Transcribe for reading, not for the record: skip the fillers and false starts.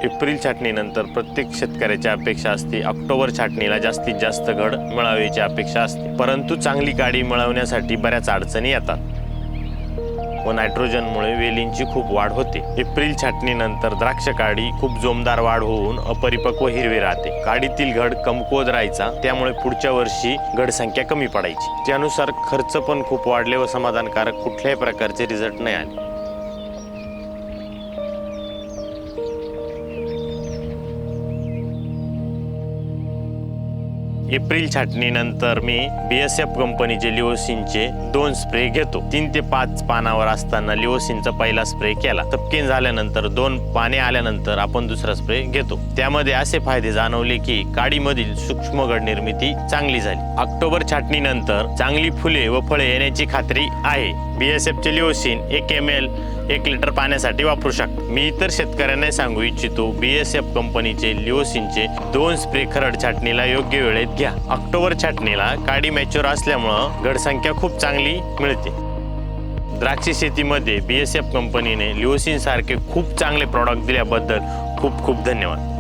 April छाटणीनंतर प्रत्येक शेतकऱ्याची अपेक्षा असते ऑक्टोबर छाटणीला जास्तीत जास्त घड मिळावयाची अपेक्षा असते, परंतु चांगली काडी मिळवण्यासाठी बऱ्याच अडचणी येतात व नायट्रोजनमुळे वेलींची खूप वाढ होते। एप्रिल छाटणीनंतर द्राक्ष काडी खूप जोमदार वाढ होऊन अपरिपक्व हिरवी राहते। काडीतील घड कमकुवत राहायचा, त्यामुळे पुढच्या वर्षी घड संख्या कमी पडायची। त्यानुसार खर्च पण खूप वाढले व समाधानकारक कुठल्याही प्रकारचे रिझल्ट नाही आले। एप्रिल छाटणीनंतर मी BSF कंपनीचे लिओसिनचे 2 स्प्रे घेतो। 3 ते 5 पानावर असताना लिओसिनचा पहिला स्प्रे केला। तपकीन झाल्यानंतर 2 पाने आल्यानंतर आपण दुसरा स्प्रे घेतो। त्यामध्ये असे फायदे जाणवले की काडीमधील सूक्ष्म घड निर्मिती चांगली झाली। ऑक्टोबर छाटणीनंतर चांगली फुले व फळे येण्याची खात्री आहे। BSFचे लिओसिन 1 ml 1 लिटर पाण्यासाठी वापरू शकता। मी इतर शेतकऱ्यांना सांगू इच्छितो, BSF कंपनीचे लिओसिनचे 2 स्प्रे खरड छाटणीला योग्य वेळेत घ्या। ऑक्टोबर छाटणीला काडी मॅच्युअर असल्यामुळे घडसंख्या खूप चांगली मिळते। द्राक्ष शेतीमध्ये BSF कंपनीने लिओसिन सारखे खूप चांगले प्रॉडक्ट दिल्याबद्दल खूप खूप धन्यवाद।